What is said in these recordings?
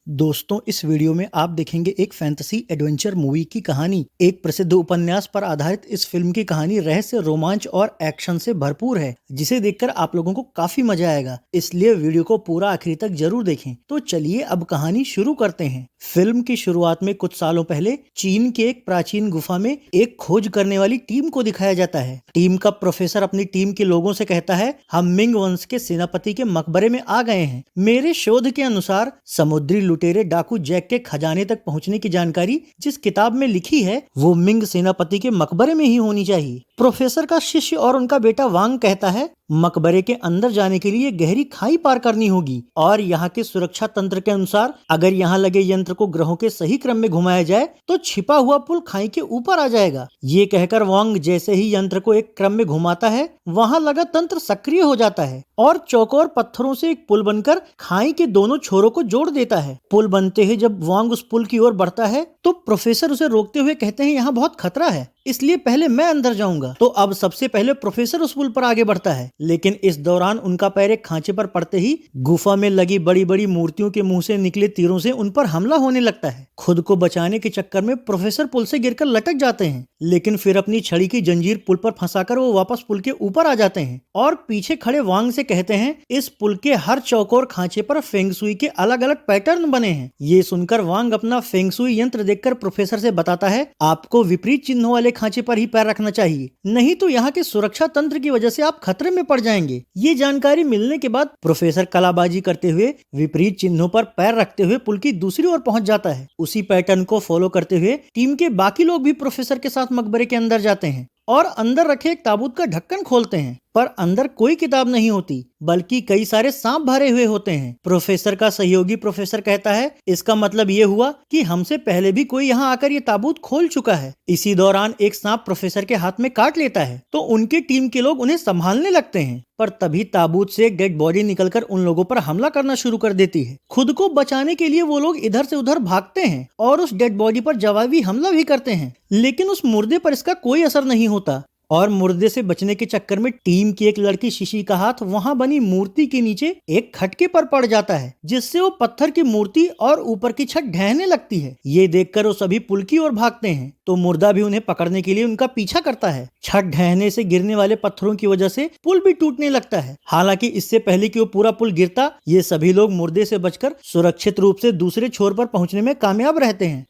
दोस्तों, इस वीडियो में आप देखेंगे एक फैंटेसी एडवेंचर मूवी की कहानी। एक प्रसिद्ध उपन्यास पर आधारित इस फिल्म की कहानी रहस्य, रोमांच और एक्शन से भरपूर है, जिसे देखकर आप लोगों को काफी मजा आएगा। इसलिए वीडियो को पूरा आखिरी तक जरूर देखें। तो चलिए अब कहानी शुरू करते हैं। फिल्म की शुरुआत में कुछ सालों पहले चीन के एक प्राचीन गुफा में एक खोज करने वाली टीम को दिखाया जाता है। टीम का प्रोफेसर अपनी टीम के लोगों से कहता है, हम मिंग वंश के सेनापति के मकबरे में आ गए हैं। मेरे शोध के अनुसार समुद्री लुटेरे डाकू जैक के खजाने तक पहुंचने की जानकारी जिस किताब में लिखी है वो मिंग सेनापति के मकबरे में ही होनी चाहिए। प्रोफेसर का शिष्य और उनका बेटा वांग कहता है, मकबरे के अंदर जाने के लिए गहरी खाई पार करनी होगी और यहाँ के सुरक्षा तंत्र के अनुसार अगर यहाँ लगे यंत्र को ग्रहों के सही क्रम में घुमाया जाए तो छिपा हुआ पुल खाई के ऊपर आ जाएगा। ये कहकर वांग जैसे ही यंत्र को एक क्रम में घुमाता है, वहाँ लगा तंत्र सक्रिय हो जाता है और चौकोर पत्थरों से एक पुल बनकर खाई के दोनों छोरों को जोड़ देता है। पुल बनते ही जब वांग उस पुल की ओर बढ़ता है तो प्रोफेसर उसे रोकते हुए कहते हैं, यहाँ बहुत खतरा है, इसलिए पहले मैं अंदर जाऊंगा। तो अब सबसे पहले प्रोफेसर उस पुल पर आगे बढ़ता है, लेकिन इस दौरान उनका पैर एक खांचे पर पड़ते ही गुफा में लगी बड़ी बड़ी मूर्तियों के मुंह से निकले तीरों से उन पर हमला होने लगता है। खुद को बचाने के चक्कर में प्रोफेसर पुल से गिरकर लटक जाते हैं, लेकिन फिर अपनी छड़ी की जंजीर पुल पर फंसाकर वो वापस पुल के ऊपर आ जाते हैं और पीछे खड़े वांग से कहते हैं, इस पुल के हर चौकोर खांचे पर फेंगसुई के अलग अलग पैटर्न बने हैं। ये सुनकर वांग अपना फेंगसुई यंत्र देखकर प्रोफेसर से बताता है, आपको विपरीत चिन्हों वाले खांचे पर ही पैर रखना चाहिए, नहीं तो यहाँ के सुरक्षा तंत्र की वजह से आप खतरे में पड़ जाएंगे। ये जानकारी मिलने के बाद प्रोफेसर कलाबाजी करते हुए विपरीत चिन्हों पर पैर रखते हुए पुल की दूसरी ओर पहुंच जाता है। उसी पैटर्न को फॉलो करते हुए टीम के बाकी लोग भी प्रोफेसर के साथ मकबरे के अंदर जाते हैं और अंदर रखे एक ताबूत का ढक्कन खोलते हैं, पर अंदर कोई किताब नहीं होती, बल्कि कई सारे सांप भरे हुए होते हैं। प्रोफेसर का सहयोगी प्रोफेसर कहता है, इसका मतलब ये हुआ कि हमसे पहले भी कोई यहाँ आकर ये ताबूत खोल चुका है। इसी दौरान एक सांप प्रोफेसर के हाथ में काट लेता है तो उनकी टीम के लोग उन्हें संभालने लगते हैं, पर तभी ताबूत से एक डेड बॉडी निकलकर उन लोगों पर हमला करना शुरू कर देती है। खुद को बचाने के लिए वो लोग इधर से उधर भागते हैं और उस डेड बॉडी पर जवाबी हमला भी करते हैं, लेकिन उस मुर्दे पर इसका कोई असर नहीं होता और मुर्दे से बचने के चक्कर में टीम की एक लड़की शिशी का हाथ वहां बनी मूर्ति के नीचे एक खटके पर पड़ जाता है, जिससे वो पत्थर की मूर्ति और ऊपर की छत ढहने लगती है। ये देखकर वो सभी पुल की ओर भागते हैं तो मुर्दा भी उन्हें पकड़ने के लिए उनका पीछा करता है। छत ढहने से गिरने वाले पत्थरों की वजह से पुल भी टूटने लगता है। हालांकि इससे पहले कि वो पूरा पुल गिरता, ये सभी लोग मुर्दे से बचकर सुरक्षित रूप से दूसरे छोर पर पहुंचने में कामयाब रहते हैं।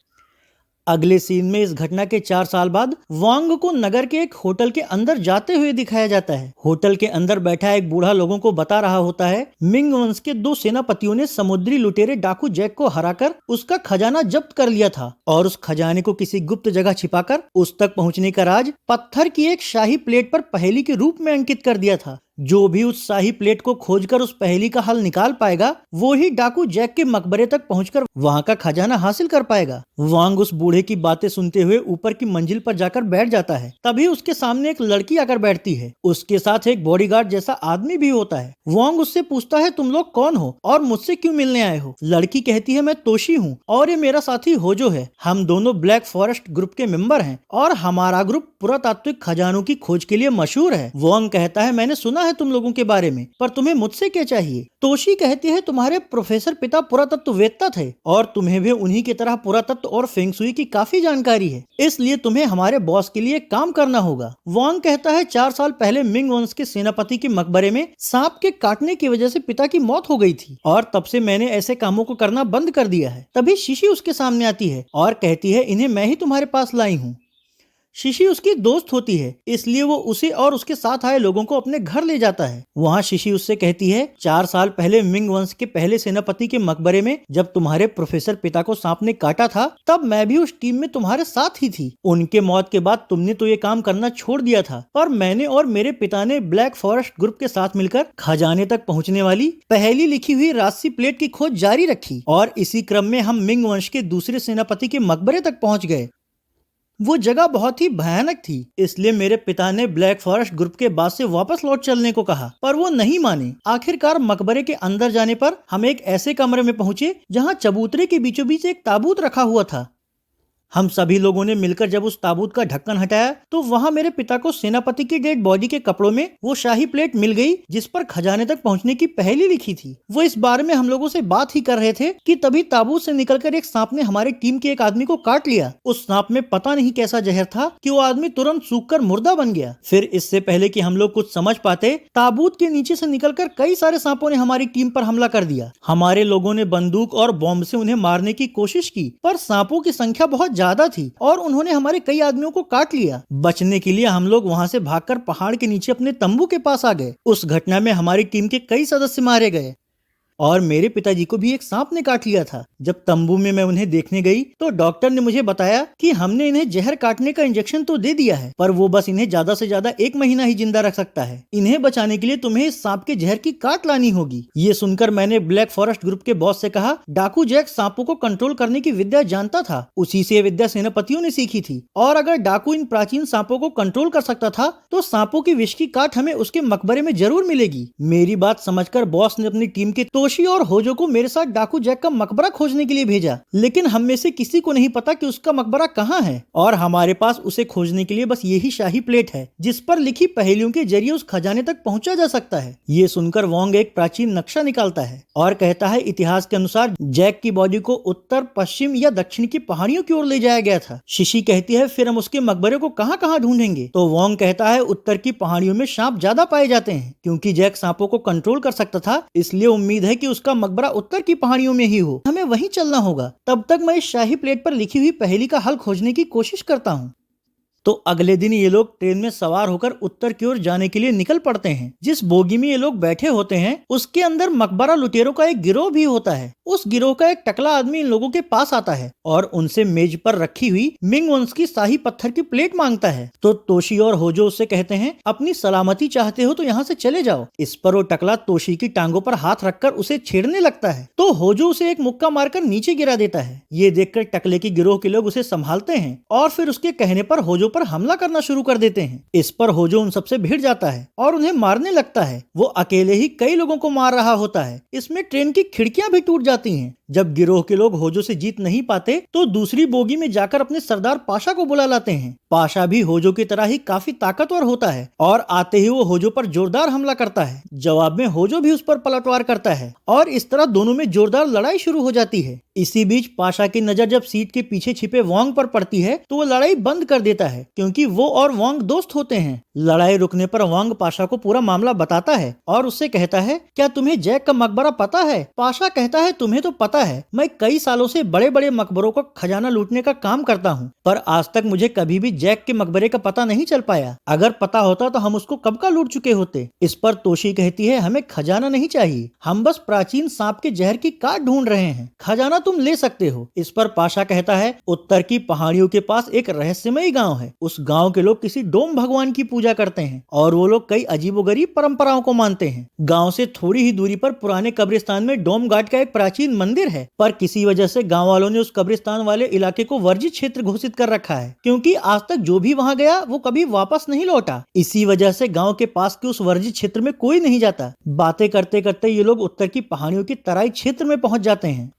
अगले सीन में इस घटना के 4 साल बाद वांग को नगर के एक होटल के अंदर जाते हुए दिखाया जाता है। होटल के अंदर बैठा एक बूढ़ा लोगों को बता रहा होता है, मिंग वंश के 2 सेनापतियों ने समुद्री लुटेरे डाकू जैक को हराकर उसका खजाना जब्त कर लिया था और उस खजाने को किसी गुप्त जगह छिपाकर उस तक पहुंचने का राज पत्थर की एक शाही प्लेट पर पहेली के रूप में अंकित कर दिया था। जो भी उस शाही प्लेट को खोजकर उस पहेली का हल निकाल पाएगा, वो ही डाकू जैक के मकबरे तक पहुंचकर वहां का खजाना हासिल कर पाएगा। वांग उस बूढ़े की बातें सुनते हुए ऊपर की मंजिल पर जाकर बैठ जाता है। तभी उसके सामने एक लड़की आकर बैठती है, उसके साथ एक बॉडीगार्ड जैसा आदमी भी होता है। वांग उससे पूछता है, तुम लोग कौन हो और मुझसे क्यों मिलने आए हो? लड़की कहती है, मैं तोशी हूँ और ये मेरा साथी होजो है। हम दोनों ब्लैक फॉरेस्ट ग्रुप के मेंबर हैं और हमारा ग्रुप पुरातात्विक खजानों की खोज के लिए मशहूर है। वांग कहता है, मैंने सुना है तुम लोगों के बारे में, पर तुम्हें मुझसे क्या चाहिए? तोशी कहती है, तुम्हारे प्रोफेसर पिता पुरातत्ववेत्ता थे और तुम्हें भी उन्हीं की तरह पुरातत्व और फेंगशुई की काफी जानकारी है, इसलिए तुम्हें हमारे बॉस के लिए काम करना होगा। वांग कहता है, 4 साल पहले मिंग वंश के सेनापति के मकबरे में सांप के काटने की वजह से पिता की मौत हो गई थी और तब से मैंने ऐसे कामों को करना बंद कर दिया है। तभी शिशी उसके सामने आती है और कहती है, इन्हें मैं ही तुम्हारे पास लाई हूँ। शिशी उसकी दोस्त होती है, इसलिए वो उसे और उसके साथ आए लोगों को अपने घर ले जाता है। वहाँ शिशी उससे कहती है, 4 साल पहले मिंग वंश के पहले सेनापति के मकबरे में जब तुम्हारे प्रोफेसर पिता को सांप ने काटा था, तब मैं भी उस टीम में तुम्हारे साथ ही थी। उनके मौत के बाद तुमने तो ये काम करना छोड़ दिया था, पर मैंने और मेरे पिता ने ब्लैक फॉरेस्ट ग्रुप के साथ मिलकर खजाने तक पहुँचने वाली पहली लिखी हुई राशि प्लेट की खोज जारी रखी और इसी क्रम में हम मिंग वंश के दूसरे सेनापति के मकबरे तक पहुँच गए। वो जगह बहुत ही भयानक थी, इसलिए मेरे पिता ने ब्लैक फॉरेस्ट ग्रुप के बाद से वापस लौट चलने को कहा, पर वो नहीं माने। आखिरकार मकबरे के अंदर जाने पर हम एक ऐसे कमरे में पहुंचे जहां चबूतरे के बीचों बीच एक ताबूत रखा हुआ था। हम सभी लोगों ने मिलकर जब उस ताबूत का ढक्कन हटाया तो वहाँ मेरे पिता को सेनापति की डेड बॉडी के कपड़ों में वो शाही प्लेट मिल गई जिस पर खजाने तक पहुँचने की पहेली लिखी थी। वो इस बारे में हम लोगों से बात ही कर रहे थे कि तभी ताबूत से निकलकर एक सांप ने हमारी टीम के एक आदमी को काट लिया। उस सांप में पता नहीं कैसा जहर था कि वो आदमी तुरंत सूखकर मुर्दा बन गया। फिर इससे पहले कि हम लोग कुछ समझ पाते, ताबूत के नीचे से निकलकर कई सारे सांपों ने हमारी टीम पर हमला कर दिया। हमारे लोगों ने बंदूक और बॉम्ब से उन्हें मारने की कोशिश की, पर सांपों की संख्या बहुत ज्यादा थी और उन्होंने हमारे कई आदमियों को काट लिया। बचने के लिए हम लोग वहाँ से भागकर पहाड़ के नीचे अपने तंबू के पास आ गए। उस घटना में हमारी टीम के कई सदस्य मारे गए और मेरे पिताजी को भी एक सांप ने काट लिया था। जब तंबू में मैं उन्हें देखने गई तो डॉक्टर ने मुझे बताया कि हमने इन्हें जहर काटने का इंजेक्शन तो दे दिया है, पर वो बस इन्हें ज्यादा से ज्यादा 1 महीना ही जिंदा रख सकता है। इन्हें बचाने के लिए तुम्हें इस सांप के जहर की काट लानी होगी। ये सुनकर मैंने ब्लैक फॉरेस्ट ग्रुप के बॉस से कहा, डाकू जैक सांपों को कंट्रोल करने की विद्या जानता था, उसी से ये विद्या सेनापतियों ने सीखी थी, और अगर डाकू इन प्राचीन सांपों को कंट्रोल कर सकता था तो सांपों की विष की काट हमें उसके मकबरे में जरूर मिलेगी। मेरी बात समझकर बॉस ने अपनी टीम के तोशी और होजो को मेरे साथ डाकू जैक का मकबरा खोजने के लिए भेजा, लेकिन हम में से किसी को नहीं पता कि उसका मकबरा कहाँ है, और हमारे पास उसे खोजने के लिए बस यही शाही प्लेट है जिस पर लिखी पहेलियों के जरिए उस खजाने तक पहुंचा जा सकता है। ये सुनकर वोंग एक प्राचीन नक्शा निकालता है और कहता है, इतिहास के अनुसार जैक की बॉडी को उत्तर, पश्चिम या दक्षिण की पहाड़ियों की ओर ले जाया गया था। शिशी कहती है, फिर हम उसके मकबरे को कहाँ कहाँ ढूंढेंगे? तो वोंग कहता है, उत्तर की पहाड़ियों में सांप ज्यादा पाए जाते हैं। क्योंकि जैक सांपों को कंट्रोल कर सकता था, इसलिए उम्मीद है कि उसका मकबरा उत्तर की पहाड़ियों में ही हो। हमें वहीं चलना होगा। तब तक मैं इस शाही प्लेट पर लिखी हुई पहेली का हल खोजने की कोशिश करता हूँ। तो अगले दिन ये लोग ट्रेन में सवार होकर उत्तर की ओर जाने के लिए निकल पड़ते हैं। जिस बोगी में ये लोग बैठे होते हैं उसके अंदर मकबरा लुटेरों का एक गिरोह भी होता है। उस गिरोह का एक टकला आदमी इन लोगों के पास आता है और उनसे मेज पर रखी हुई मिंग वंश की शाही पत्थर की प्लेट मांगता है। तो तोशी और होजो उससे कहते हैं, अपनी सलामती चाहते हो तो यहाँ से चले जाओ। इस पर वो टकला तोशी की टांगों पर हाथ रखकर उसे छेड़ने लगता है, तो होजो उसे एक मुक्का मारकर नीचे गिरा देता है। ये देखकर टकले की गिरोह के लोग उसे संभालते हैं और फिर उसके कहने पर होजो पर हमला करना शुरू कर देते हैं। इस पर होजो उन सबसे भिड़ जाता है और उन्हें मारने लगता है। वो अकेले ही कई लोगों को मार रहा होता है। इसमें ट्रेन की खिड़कियां भी टूट जाती हैं। जब गिरोह के लोग होजो से जीत नहीं पाते तो दूसरी बोगी में जाकर अपने सरदार पाशा को बुला लाते हैं। पाशा भी होजो की तरह ही काफी ताकतवर होता है और आते ही वो होजो पर जोरदार हमला करता है। जवाब में होजो भी उस पर पलटवार करता है और इस तरह दोनों में जोरदार लड़ाई शुरू हो जाती है। इसी बीच पाशा की नजर जब सीट के पीछे छिपे वोंग पर पड़ती है तो वो लड़ाई बंद कर देता है, क्योंकि वो और वोंग दोस्त होते हैं। लड़ाई रुकने पर वोंग पाशा को पूरा मामला बताता है और उससे कहता है, क्या तुम्हें जैक का मकबरा पता है? पाशा कहता है, तुम्हें तो पता है, मैं कई सालों से बड़े बड़े मकबरों का खजाना लूटने का काम करता हूँ, पर आज तक मुझे कभी भी जैक के मकबरे का पता नहीं चल पाया। अगर पता होता तो हम उसको कब का लूट चुके होते। इस पर तोशी कहती है, हमें खजाना नहीं चाहिए, हम बस प्राचीन सांप के जहर की काट ढूंढ रहे हैं, खजाना तुम ले सकते हो। इस पर पाशा कहता है, उत्तर की पहाड़ियों के पास एक रहस्यमयी गांव है। उस गांव के लोग किसी डोम भगवान की पूजा करते हैं और वो लोग कई अजीबोगरीब परंपराओं को मानते हैं। गांव से थोड़ी ही दूरी पर पुराने कब्रिस्तान में डोम घाट का एक प्राचीन मंदिर है, पर किसी वजह से गांव वालों ने उस कब्रिस्तान वाले इलाके को वर्जित क्षेत्र घोषित कर रखा है, क्योंकि आज तक जो भी वहां गया वो कभी वापस नहीं लौटा। इसी वजह से गांव के पास के उस वर्जित क्षेत्र में कोई नहीं जाता। बातें करते करते ये लोग उत्तर की पहाड़ियों की तराई क्षेत्र में पहुंच जाते हैं।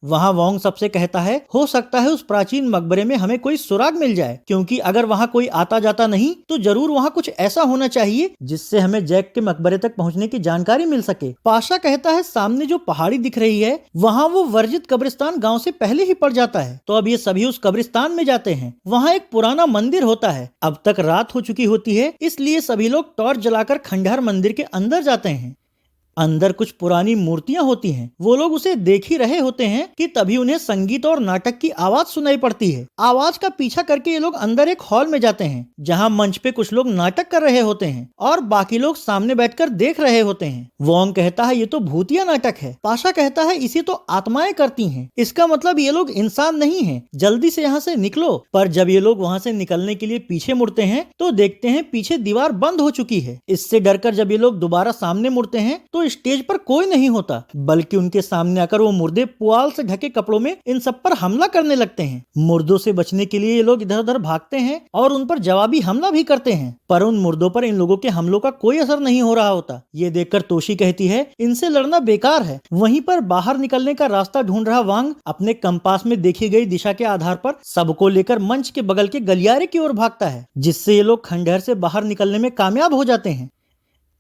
वहां वोंग सबसे कहता है, हो सकता है उस प्राचीन मकबरे में हमें कोई सुराग मिल जाए, क्योंकि अगर वहां कोई आता जाता नहीं तो जरूर वहां कुछ ऐसा होना चाहिए जिससे हमें जैक के मकबरे तक पहुंचने की जानकारी मिल सके। पाशा कहता है, सामने जो पहाड़ी दिख रही है वहां वो वर्जित कब्रिस्तान गांव से पहले ही पड़ जाता है। तो अब ये सभी उस कब्रिस्तान में जाते हैं। वहाँ एक पुराना मंदिर होता है। अब तक रात हो चुकी होती है, इसलिए सभी लोग टॉर्च जलाकर खंडहर मंदिर के अंदर जाते हैं। अंदर कुछ पुरानी मूर्तियां होती हैं। वो लोग उसे देख ही रहे होते हैं कि तभी उन्हें संगीत और नाटक की आवाज सुनाई पड़ती है। आवाज का पीछा करके ये लोग अंदर एक हॉल में जाते हैं जहां मंच पे कुछ लोग नाटक कर रहे होते हैं और बाकी लोग सामने बैठकर देख रहे होते हैं। वोंग कहता है, ये तो भूतिया नाटक है। पाशा कहता है, इसे तो आत्माएं करती हैं, इसका मतलब ये लोग इंसान नहीं है, जल्दी से यहाँ से निकलो। पर जब ये लोग वहाँ से निकलने के लिए पीछे मुड़ते हैं तो देखते हैं पीछे दीवार बंद हो चुकी है। इससे डरकर जब ये लोग दोबारा सामने मुड़ते हैं तो तो स्टेज पर कोई नहीं होता, बल्कि उनके सामने आकर वो मुर्दे पुआल से ढके कपड़ों में इन सब पर हमला करने लगते हैं। मुर्दों से बचने के लिए ये लोग इधर उधर भागते हैं और उन पर जवाबी हमला भी करते हैं, पर उन मुर्दों पर इन लोगों के हमलों का कोई असर नहीं हो रहा होता। ये देखकर तोशी कहती है इनसे लड़ना बेकार है। वहीं पर बाहर निकलने का रास्ता ढूंढ रहा वांग अपने कंपास में देखी गई दिशा के आधार पर सबको लेकर मंच के बगल के गलियारे की ओर भागता है, जिससे ये लोग खंडहर से बाहर निकलने में कामयाब हो जाते हैं।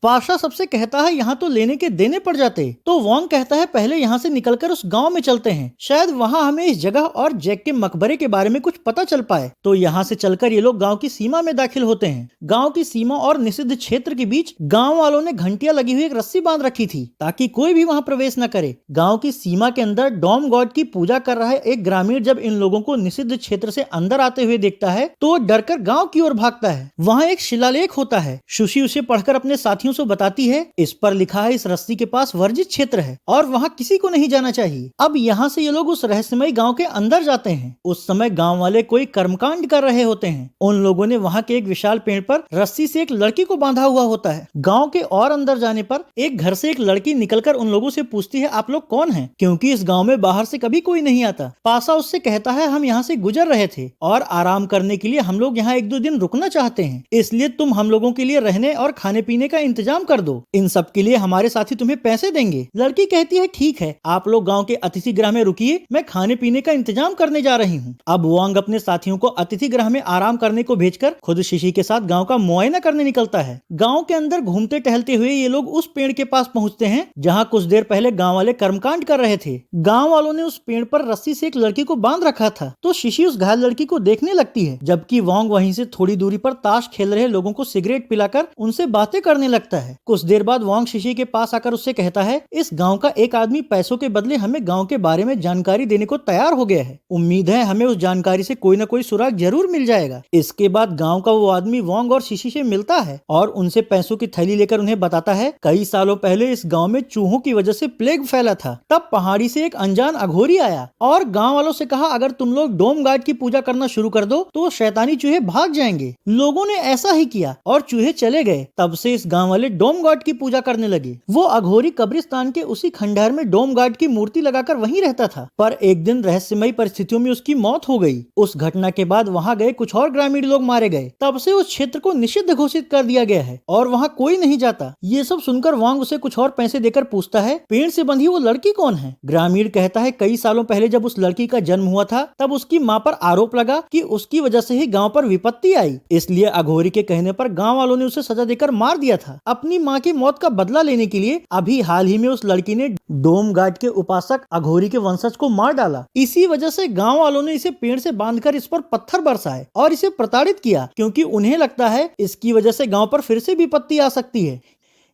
पाशा सबसे कहता है यहाँ तो लेने के देने पड़ जाते, तो वॉन्ग कहता है पहले यहाँ से निकलकर उस गांव में चलते हैं, शायद वहाँ हमें इस जगह और जैक के मकबरे के बारे में कुछ पता चल पाए। तो यहाँ से चलकर ये लोग गांव की सीमा में दाखिल होते हैं। गांव की सीमा और निषिद्ध क्षेत्र के बीच गांव वालों ने घंटियां लगी हुई एक रस्सी बांध रखी थी ताकि कोई भी वहाँ प्रवेश न करे। गाँव की सीमा के अंदर डोम गॉड की पूजा कर रहा है एक ग्रामीण जब इन लोगों को निषिद्ध क्षेत्र से अंदर आते हुए देखता है तो डरकर गाँव की ओर भागता है। वहाँ एक शिलालेख होता है। सुशी उसे पढ़कर अपने साथियों से बताती है इस पर लिखा है इस रस्सी के पास वर्जित क्षेत्र है और वहाँ किसी को नहीं जाना चाहिए। अब यहाँ से ये लोग उस रहस्यमय गांव के अंदर जाते हैं। उस समय गांव वाले कोई कर्मकांड कर रहे होते हैं। उन लोगों ने वहाँ के एक विशाल पेड़ पर रस्सी से एक लड़की को बांधा हुआ होता है। गांव के और अंदर जाने पर एक घर से एक लड़की निकलकर उन लोगों से पूछती है आप लोग कौन हैं, क्योंकि इस गाँव में बाहर से कभी कोई नहीं आता। पासा उससे कहता है हम यहाँ से गुजर रहे थे और आराम करने के लिए हम लोग यहाँ 1-2 दिन रुकना चाहते हैं, इसलिए तुम हम लोगों के लिए रहने और खाने पीने का इंतजाम कर दो। इन सब के लिए हमारे साथी तुम्हें पैसे देंगे। लड़की कहती है ठीक है, आप लोग गांव के अतिथि गृह में रुकिए, मैं खाने पीने का इंतजाम करने जा रही हूँ। अब वांग अपने साथियों को अतिथि गृह में आराम करने को भेजकर खुद शिशी के साथ गांव का मुआयना करने निकलता है। गांव के अंदर घूमते टहलते हुए ये लोग उस पेड़ के पास पहुँचते हैं जहाँ कुछ देर पहले गाँव वाले कर्मकांड कर रहे थे। गाँव वालों ने उस पेड़ पर रस्सी से एक लड़की को बांध रखा था, तो शिशी उस घायल लड़की को देखने लगती है, जबकि वांग वहीं से थोड़ी दूरी पर ताश खेल रहे लोगों को सिगरेट पिलाकर उनसे बातें करने लगता है। कुछ देर बाद वांग शिशी के पास आकर उससे कहता है इस गांव का एक आदमी पैसों के बदले हमें गांव के बारे में जानकारी देने को तैयार हो गया है। उम्मीद है हमें उस जानकारी से कोई न कोई सुराग जरूर मिल जाएगा। इसके बाद गांव का वो आदमी वांग और शिशी से मिलता है और उनसे पैसों की थैली लेकर उन्हें बताता है कई सालों पहले इस गाँव में चूहों की वजह से प्लेग फैला था। तब पहाड़ी से एक अनजान अघोरी आया और गाँव वालों से कहा अगर तुम लोग डोम गार्ड की पूजा करना शुरू कर दो तो शैतानी चूहे भाग जाएंगे। लोगों ने ऐसा ही किया और चूहे चले गए। तब से इस गाँव वाले डोम गॉड की पूजा करने लगे। वो अघोरी कब्रिस्तान के उसी खंडहर में डोम गार्ड की मूर्ति लगाकर वहीं रहता था, पर एक दिन रहस्यमयी परिस्थितियों में उसकी मौत हो गई। उस घटना के बाद वहाँ गए कुछ और ग्रामीण लोग मारे गए। तब से उस क्षेत्र को निषिद्ध घोषित कर दिया गया है और वहाँ कोई नहीं जाता। ये सब सुनकर वांग उसे कुछ और पैसे देकर पूछता है पेड़ से बंधी वो लड़की कौन है। ग्रामीण कहता है कई सालों पहले जब उस लड़की का जन्म हुआ था तब उसकी माँ पर आरोप लगा कि उसकी वजह से ही गाँव पर विपत्ति आई, इसलिए अघोरी के कहने पर गाँव वालों ने उसे सजा देकर मार दिया था। अपनी माँ की मौत का बदला लेने के लिए अभी हाल ही में उस लड़की ने डोम गार्ड के उपासक अघोरी के वंशज को मार डाला। इसी वजह से गांव वालों ने इसे पेड़ से बांधकर इस पर पत्थर बरसाए और इसे प्रताड़ित किया, क्योंकि उन्हें लगता है इसकी वजह से गांव पर फिर से विपत्ति आ सकती है।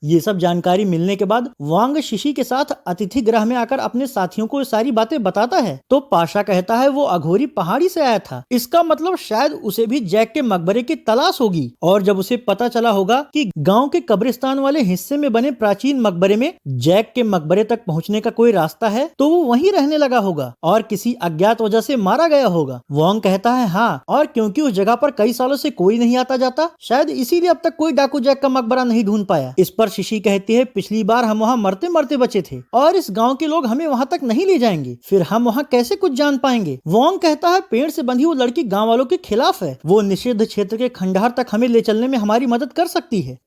ये सब जानकारी मिलने के बाद वांग शिशी के साथ अतिथि गृह में आकर अपने साथियों को सारी बातें बताता है, तो पाशा कहता है वो अघोरी पहाड़ी से आया था, इसका मतलब शायद उसे भी जैक के मकबरे की तलाश होगी। और जब उसे पता चला होगा कि गांव के कब्रिस्तान वाले हिस्से में बने प्राचीन मकबरे में जैक के मकबरे तक पहुंचने का कोई रास्ता है, तो वो वहीं रहने लगा होगा और किसी अज्ञात वजह से मारा गया होगा। वांग कहता है हाँ, और क्योंकि उस जगह पर कई सालों से कोई नहीं आता जाता, शायद इसीलिए अब तक कोई डाकू जैक का मकबरा नहीं ढूंढ पाया। इस पर शिशी कहती है पिछली बार हम वहाँ मरते मरते बचे थे और इस गांव के लोग हमें वहाँ तक नहीं ले जाएंगे, फिर हम वहाँ कैसे कुछ जान पाएंगे। वांग कहता है पेड़ से बंधी वो लड़की गांव वालों के खिलाफ है, वो निषिद्ध क्षेत्र के खंडहर तक हमें ले चलने में हमारी मदद कर सकती है।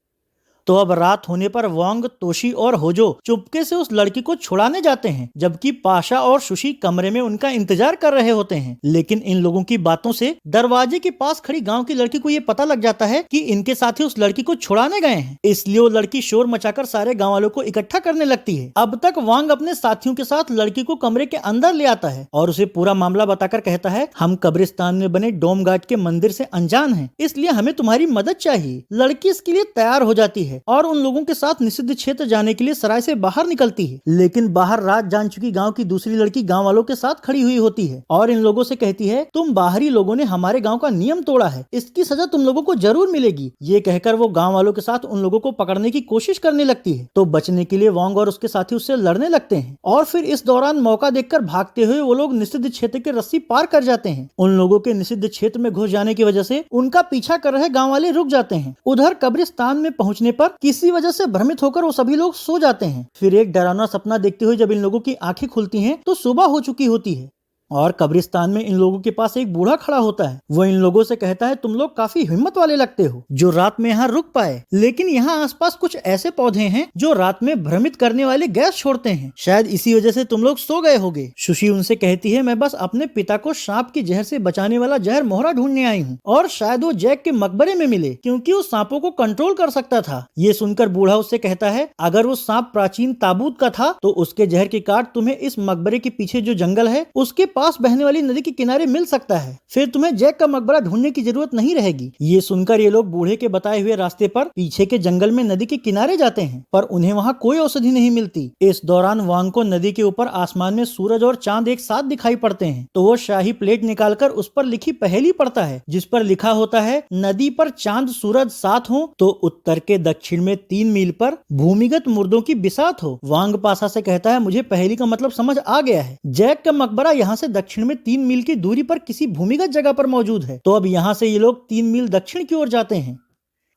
तो अब रात होने पर वांग, तोशी और होजो चुपके से उस लड़की को छुड़ाने जाते हैं, जबकि पाशा और सुशी कमरे में उनका इंतजार कर रहे होते हैं। लेकिन इन लोगों की बातों से दरवाजे के पास खड़ी गांव की लड़की को ये पता लग जाता है कि इनके साथी उस लड़की को छुड़ाने गए हैं, इसलिए वो लड़की शोर मचाकर सारे गाँव वालों को इकट्ठा करने लगती है। अब तक वांग अपने साथियों के साथ लड़की को कमरे के अंदर ले आता है और उसे पूरा मामला बताकर कहता है हम कब्रिस्तान में बने डोम गार्ड के मंदिर से अनजान हैं, इसलिए हमें तुम्हारी मदद चाहिए। लड़की इसके लिए तैयार हो जाती है और उन लोगों के साथ निषिद्ध क्षेत्र जाने के लिए सराय से बाहर निकलती है। लेकिन बाहर रात जान चुकी गांव की दूसरी लड़की गांव वालों के साथ खड़ी हुई होती है और इन लोगों से कहती है तुम बाहरी लोगों ने हमारे गांव का नियम तोड़ा है, इसकी सजा तुम लोगों को जरूर मिलेगी। ये कहकर वो गांव वालों के साथ उन लोगों को पकड़ने की कोशिश करने लगती है, तो बचने के लिए वांग और उसके साथी उससे लड़ने लगते हैं और फिर इस दौरान मौका देखकर भागते हुए वो लोग निषिद्ध क्षेत्र की रस्सी पार कर जाते हैं। उन लोगों के निषिद्ध क्षेत्र में घुस जाने की वजह से उनका पीछा कर रहे गाँव वाले रुक जाते हैं। उधर कब्रिस्तान में पहुंचने पर पर किसी वजह से भ्रमित होकर वो सभी लोग सो जाते हैं। फिर एक डरावना सपना देखते हुए जब इन लोगों की आंखें खुलती हैं तो सुबह हो चुकी होती है और कब्रिस्तान में इन लोगों के पास एक बूढ़ा खड़ा होता है। वो इन लोगों से कहता है, तुम लोग काफी हिम्मत वाले लगते हो जो रात में यहाँ रुक पाए, लेकिन यहाँ आसपास कुछ ऐसे पौधे हैं जो रात में भ्रमित करने वाले गैस छोड़ते हैं, शायद इसी वजह से तुम लोग सो गए होगे। सुशी उनसे कहती है, मैं बस अपने पिता को सांप के जहर से बचाने वाला जहर मोहरा ढूंढने आई हूँ और शायद वो जैक के मकबरे में मिले क्योंकि वो सांपों को कंट्रोल कर सकता था। ये सुनकर बूढ़ा उससे कहता है, अगर वो सांप प्राचीन ताबूत का था तो उसके जहर के काट तुम्हें इस मकबरे के पीछे जो जंगल है उसके पास बहने वाली नदी के किनारे मिल सकता है, फिर तुम्हें जैक का मकबरा ढूंढने की जरूरत नहीं रहेगी। ये सुनकर ये लोग बूढ़े के बताए हुए रास्ते पर पीछे के जंगल में नदी के किनारे जाते हैं, पर उन्हें वहाँ कोई औषधि नहीं मिलती। इस दौरान वांग को नदी के ऊपर आसमान में सूरज और चांद एक साथ दिखाई पड़ते हैं, तो वो शाही प्लेट निकालकर उस पर लिखी पहेली पढ़ता है जिस पर लिखा होता है, नदी पर चांद सूरज साथ हो तो उत्तर के दक्षिण में 3 मील पर भूमिगत मुर्दों की बिसात हो। वांग पासा से कहता है, मुझे पहेली का मतलब समझ आ गया है, जैक का मकबरा यहाँ से दक्षिण में 3 मील की दूरी पर किसी भूमिगत जगह पर मौजूद है। तो अब यहाँ से ये लोग 3 मील दक्षिण की ओर जाते हैं।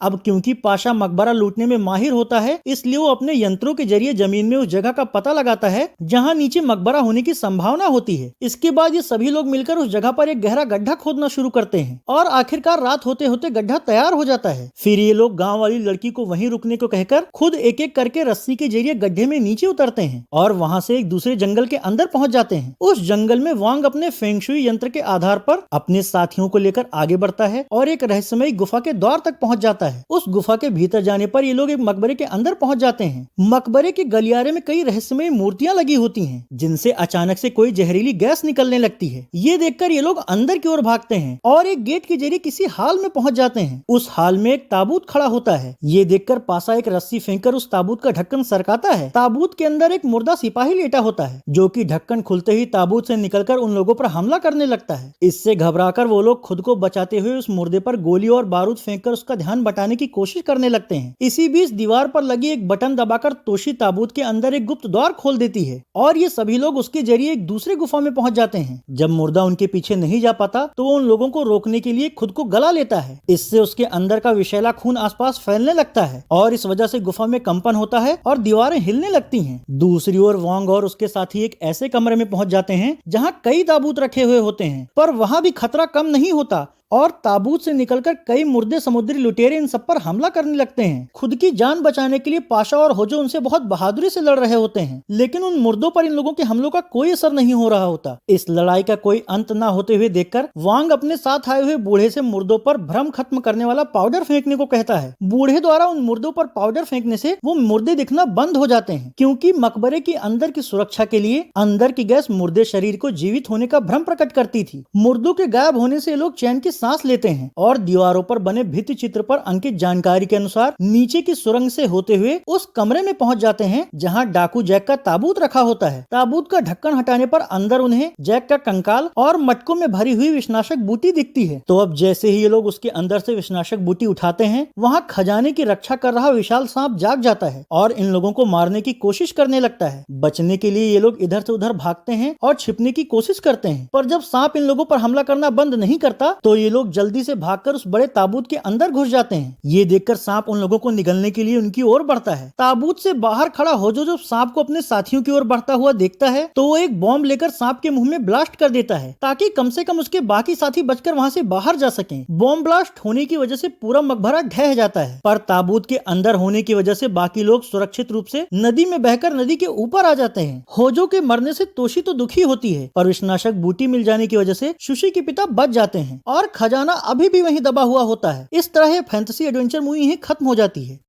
अब क्योंकि पाशा मकबरा लूटने में माहिर होता है, इसलिए वो अपने यंत्रों के जरिए जमीन में उस जगह का पता लगाता है जहां नीचे मकबरा होने की संभावना होती है। इसके बाद ये सभी लोग मिलकर उस जगह पर एक गहरा गड्ढा खोदना शुरू करते हैं और आखिरकार रात होते होते गड्ढा तैयार हो जाता है। फिर ये लोग गाँव वाली लड़की को वहीं रुकने को कहकर खुद एक एक करके रस्सी के जरिए गड्ढे में नीचे उतरते हैं और वहां से एक दूसरे जंगल के अंदर पहुंच जाते हैं। उस जंगल में वांग अपने फेंगशुई यंत्र के आधार पर अपने साथियों को लेकर आगे बढ़ता है और एक रहस्यमयी गुफा के द्वार तक पहुंच जाता है। उस गुफा के भीतर जाने पर ये लोग एक मकबरे के अंदर पहुंच जाते हैं। मकबरे के गलियारे में कई रहस्यमय मूर्तियां लगी होती हैं जिनसे अचानक से कोई जहरीली गैस निकलने लगती है। ये देखकर ये लोग अंदर की ओर भागते हैं और एक गेट के जरिए किसी हाल में पहुंच जाते हैं। उस हाल में एक ताबूत खड़ा होता है। ये देखकर पासा एक रस्सी फेंककर उस ताबूत का ढक्कन सरकाता है। ताबूत के अंदर एक मुर्दा सिपाही लेटा होता है जो कि ढक्कन खुलते ही ताबूत से निकलकर उन लोगों पर हमला करने लगता है। इससे घबराकर वो लोग खुद को बचाते हुए उस मुर्दे पर गोली और बारूद फेंककर उसका ध्यान बटाने की कोशिश करने लगते हैं। इसी बीच दीवार पर लगी एक बटन दबाकर तोशी ताबूत के अंदर एक गुप्त द्वार खोल देती है और ये सभी लोग उसके जरिए एक दूसरे गुफा में पहुंच जाते हैं। जब मुर्दा उनके पीछे नहीं जा पाता तो वो उन लोगों को रोकने के लिए खुद को गला लेता है। इससे उसके अंदर का विषैला खून आसपास फैलने लगता है और इस वजह से गुफा में कंपन होता है और दीवारें हिलने लगती हैं। दूसरी ओर वांग और उसके साथी एक ऐसे कमरे में पहुंच जाते हैं जहां कई ताबूत रखे हुए होते हैं, पर वहां भी खतरा कम नहीं होता और ताबूत से निकलकर कई मुर्दे समुद्री लुटेरे इन सब पर हमला करने लगते हैं। खुद की जान बचाने के लिए पाशा और होजो उनसे बहुत बहादुरी से लड़ रहे होते हैं, लेकिन उन मुर्दों पर इन लोगों के हमलों का कोई असर नहीं हो रहा होता। इस लड़ाई का कोई अंत न होते हुए देखकर वांग अपने साथ आए हुए बूढ़े से मुर्दों पर भ्रम खत्म करने वाला पाउडर फेंकने को कहता है। बूढ़े द्वारा उन मुर्दों पर पाउडर फेंकने से वो मुर्दे दिखना बंद हो जाते हैं, क्योंकि मकबरे के अंदर की सुरक्षा के लिए अंदर की गैस मुर्दे शरीर को जीवित होने का भ्रम प्रकट करती थी। मुर्दों के गायब होने से लोग चैन की सांस लेते हैं और दीवारों पर बने भित्ति चित्र पर अंकित जानकारी के अनुसार नीचे की सुरंग से होते हुए उस कमरे में पहुंच जाते हैं जहां डाकू जैक का ताबूत रखा होता है। ताबूत का ढक्कन हटाने पर अंदर उन्हें जैक का कंकाल और मटकों में भरी हुई विषनाशक बूटी दिखती है। तो अब जैसे ही ये लोग उसके अंदर से विषनाशक बूटी उठाते हैं, वहाँ खजाने की रक्षा कर रहा विशाल सांप जाग जाता है और इन लोगों को मारने की कोशिश करने लगता है। बचने के लिए ये लोग इधर से उधर भागते हैं और छिपने की कोशिश करते हैं, पर जब सांप इन लोगों पर हमला करना बंद नहीं करता तो ये लोग जल्दी से भागकर उस बड़े ताबूत के अंदर घुस जाते हैं। ये देखकर सांप उन लोगों को निगलने के लिए उनकी ओर बढ़ता है। ताबूत से बाहर खड़ा होजो जब सांप को अपने साथियों की ओर बढ़ता हुआ देखता है तो वो एक बॉम्ब लेकर सांप के मुंह में ब्लास्ट कर देता है ताकि कम से कम उसके बाकी साथी बचकर वहां से बाहर जा सकें। बॉम्ब ब्लास्ट होने की वजह से पूरा मकबरा ढह जाता है, पर ताबूत के अंदर होने की वजह से बाकी लोग सुरक्षित रूप से नदी में बहकर नदी के ऊपर आ जाते हैं। होजो के मरने से तोशी तो दुखी होती है, पर विषनाशक बूटी मिल जाने की वजह से सुशी के पिता बच जाते हैं और खजाना अभी भी वहीं दबा हुआ होता है। इस तरह फैंटेसी एडवेंचर मूवी ही खत्म हो जाती है।